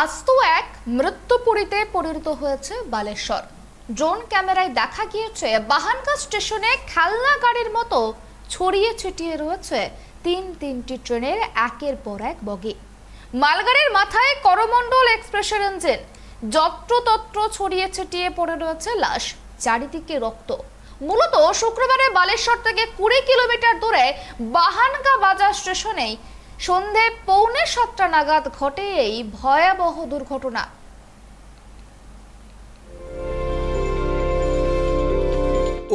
আস্ত এক মৃত্যুপুরীতে পরিণত হয়েছে বালেশ্বর। ড্রোন ক্যামেরায় দেখা গিয়েছে বাহানগা স্টেশনে খেলনা গাড়ির মতো ছড়িয়ে ছিটিয়ে রয়েছে তিনটি ট্রেনের একের পর এক বগি। মালগাড়ির মাথায় করমণ্ডল এক্সপ্রেসের ইঞ্জিন, যত্রতত্র ছড়িয়ে ছিটিয়ে পড়ে রয়েছে লাশ, চারিদিকে রক্ত। মূলত শুক্রবারে বালেশ্বর থেকে 20 কিলোমিটার দূরে বাহানগা বাজার স্টেশনেই সন্ধে 6:45 নাগাদ ঘটে এই ভয়াবহ দুর্ঘটনা।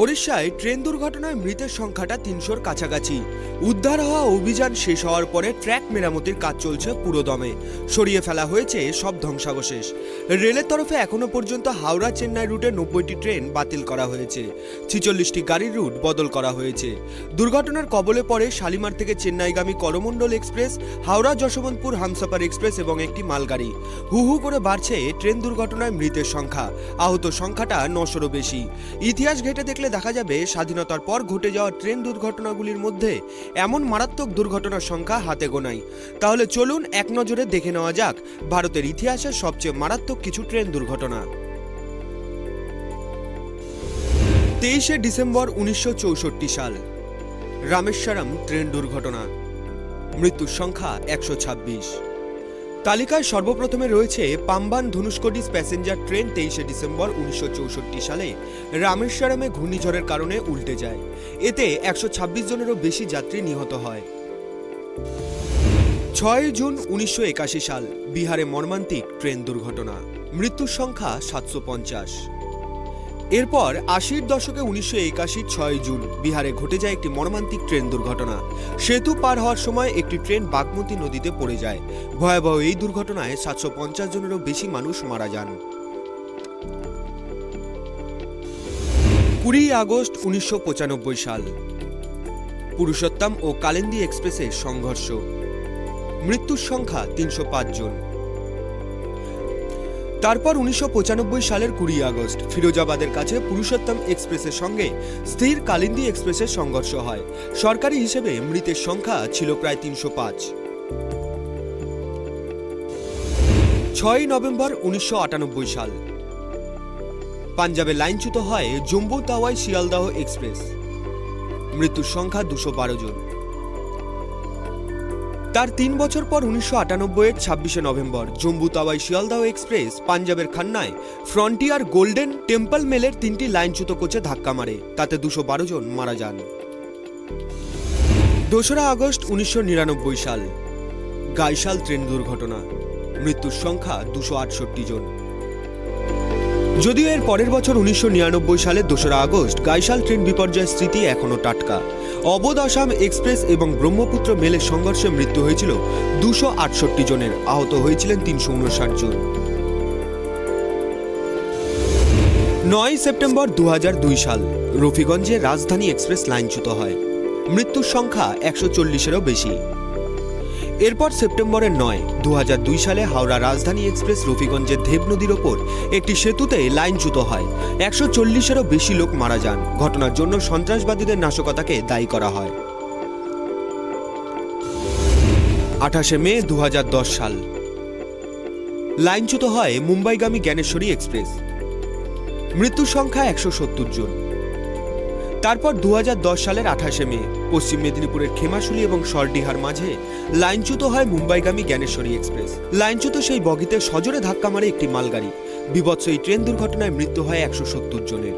ওড়িশায় ট্রেন দুর্ঘটনায় মৃতের সংখ্যাটা 300-র কাছাকাছি। উদ্ধার হওয়া অভিযান শেষ হওয়ার পরে ট্র্যাক মেরামতির কাজ চলছে পুরোদমে। সরিয়ে ফেলা হয়েছে সব ধ্বংসাবশেষ। রেলের তরফে এখনো পর্যন্ত হাওড়া চেন্নাই রুটে 90টি ট্রেন বাতিল করা হয়েছে, 46টি গাড়ির রুট বদল করা হয়েছে। দুর্ঘটনার কবলে পড়ে শালিমার থেকে চেন্নাইগামী করমণ্ডল এক্সপ্রেস, হাওড়া যশবন্তপুর হামসফর এক্সপ্রেস এবং একটি মালগাড়ি। হু হু করে বাড়ছে ট্রেন দুর্ঘটনায় মৃতের সংখ্যা, আহত সংখ্যাটা 900-রও বেশি। ইতিহাস ঘেঁটে দেখলে দেখা যাবে স্বাধীনতার পর ঘটে যাওয়া ট্রেন দুর্ঘটনাগুলির মধ্যে এমন মারাত্মক দুর্ঘটনার সংখ্যা হাতে গোনাই। তাহলে চলুন এক নজরে দেখে নেওয়া যাক ভারতের ইতিহাসের সবচেয়ে মারাত্মক কিছু ট্রেন দুর্ঘটনা। 23শে ডিসেম্বর 1964 সাল, রামেশ্বরম ট্রেন দুর্ঘটনা। মৃত্যুর সংখ্যা 126। তালিকায় সর্বপ্রথমে রয়েছে Pamban Dhanushkodi passenger train. 23শে December 1964 সালে রামেশ্বরমে ঘূর্ণিঝড়ের কারণে উল্টে যায়। এতে 126 জনেরও বেশি যাত্রী নিহত হয়। 6 জুন 1981 সাল, বিহারে মর্মান্তিক ট্রেন দুর্ঘটনা। মৃত্যুর সংখ্যা 750। এরপর 80-র দশকে 1981 6 জুন বিহারে ঘটে যায় একটি মর্মান্তিক ট্রেন দুর্ঘটনা। সেতু পার হওয়ার সময় একটি ট্রেন বাগমতী নদীতে পড়ে যায়। ভয়াবহ এই দুর্ঘটনায় 750 জনেরও বেশি মানুষ মারা যান। 20 আগস্ট 1995 সাল, পুরুষোত্তম ও কালিন্দী এক্সপ্রেসের সংঘর্ষ। মৃত্যুর সংখ্যা 305 জন। তারপর 1995 সালের 20 আগস্ট ফিরোজাবাদের কাছে পুরুষোত্তম এক্সপ্রেসের সঙ্গে স্থির কালিন্দী এক্সপ্রেসের সংঘর্ষ হয়। সরকারি হিসেবে মৃতের সংখ্যা ছিল প্রায় 305। 6 নভেম্বর 1998 সাল, পাঞ্জাবে লাইনচ্যুত হয় জম্মু তাওয়াই শিয়ালদাহ এক্সপ্রেস। মৃত্যুর সংখ্যা 212 জন। তার 3 বছর পর 1998-এর 26শে নভেম্বর জম্মু তাওয়াই শিয়ালদাহ এক্সপ্রেস পাঞ্জাবের খান্নায় ফ্রন্টিয়ার গোল্ডেন টেম্পল মেলের 3টি লাইনচ্যুত কোচে ধাক্কা মারে, তাতে 212 জন মারা যান। 2রা আগস্ট 1999 সাল, গাইশাল ট্রেন দুর্ঘটনা। মৃত্যুর সংখ্যা 268 জন। যদিও এর পরের বছর 1999 সালে 2রা আগস্ট গাইশাল ট্রেন বিপর্যয়ের স্মৃতি এখনও টাটকা। অবোধ আসাম এক্সপ্রেস এবং ব্রহ্মপুত্র মেলের সংঘর্ষে মৃত্যু হয়েছিল 268 জনের, আহত হয়েছিলেন 359 জন। 9 সেপ্টেম্বর 2002 সাল, রফিগঞ্জে রাজধানী এক্সপ্রেস লাইনচ্যুত হয়। মৃত্যুর সংখ্যা 140-এরও বেশি। এরপর সেপ্টেম্বরের 9, 2002 সালে হাওড়া রাজধানী এক্সপ্রেস রফিগঞ্জের দেব নদীর ওপর একটি সেতুতে লাইনচ্যুত হয়। 140-এরও বেশি লোক মারা যান। ঘটনার জন্য সন্ত্রাসবাদীদের নাশকতাকে দায়ী করা হয়। 28শে মে 2010 সাল, লাইনচ্যুত হয় মুম্বাইগামী জ্ঞানেশ্বরী এক্সপ্রেস। মৃত্যুর সংখ্যা 170 জন। তারপর 2010 সালের 28শে মে পশ্চিম মেদিনীপুরের খেমাশুলি এবং সরডিহার মাঝে লাইনচ্যুত হয় মুম্বাইগামী জ্ঞানেশ্বরী এক্সপ্রেস। লাইনচ্যুত সেই বগিতে সজোরে ধাক্কা মারে একটি মালগাড়ি। বিভৎস এই ট্রেন দুর্ঘটনায় মৃত্যু হয় 170 জনের।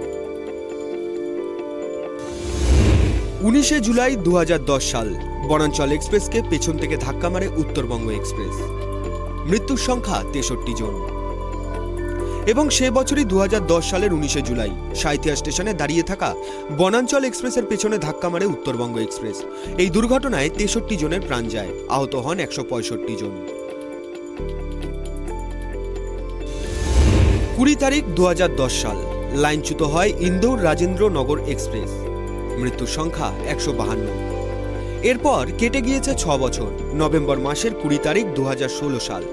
19শে জুলাই 2010 সাল, বনাঞ্চল এক্সপ্রেসকে পেছন থেকে ধাক্কা মারে উত্তরবঙ্গ এক্সপ্রেস। মৃত্যুর সংখ্যা 63 জন। এবং সে বছরই 2010 সালের 19শে জুলাই সাঁইথিয়া স্টেশনে দাঁড়িয়ে থাকা বনাঞ্চল এক্সপ্রেসের পেছনে ধাক্কা মারে উত্তরবঙ্গ এক্সপ্রেস। এই দুর্ঘটনায় 63 জনের প্রাণ যায়, আহত হন 165 জন। 20 তারিখ 2010 সাল, লাইনচ্যুত হয় ইন্দোর রাজেন্দ্র নগর এক্সপ্রেস। মৃত্যুর সংখ্যা 152। এরপর কেটে গিয়েছে 6 বছর। নভেম্বর মাসের 20 তারিখ 2016 সাল,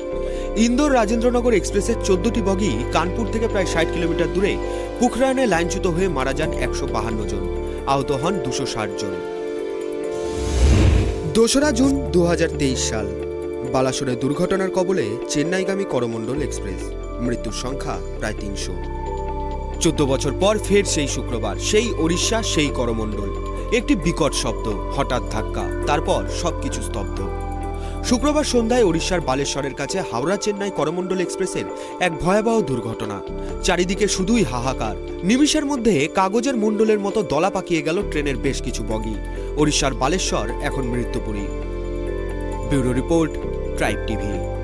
ইন্দোর রাজেন্দ্রনগর এক্সপ্রেসের 14টি বগি কানপুর থেকে প্রায় 60 কিলোমিটার দূরে পুখরানে লাইনচ্যুত হয়ে মারা যান 152 জন, আহত হন 260 জন। 2রা জুন 2023 সাল, বালাসোরে দুর্ঘটনার কবলে চেন্নাইগামী করমণ্ডল এক্সপ্রেস, মৃত্যুর সংখ্যা প্রায় 300। 14 বছর পর ফের সেই শুক্রবার, সেই ওড়িশা, সেই করমণ্ডল। একটি বিকট শব্দ, হঠাৎ ধাক্কা, তারপর সবকিছু স্তব্ধ। শুক্রবার সন্ধ্যায় ওড়িশার বালেশ্বরের কাছে হাওড়া চেন্নাই করমণ্ডল এক্সপ্রেসের এক ভয়াবহ দুর্ঘটনা। চারিদিকে শুধুই হাহাকার। নিমিষের মধ্যে কাগজের মণ্ডলের মতো দলা পাকিয়ে গেল ট্রেনের বেশ কিছু বগি। ওড়িশার বালেশ্বর এখন মৃত্যুপুরী। Bureau report, tribe TV.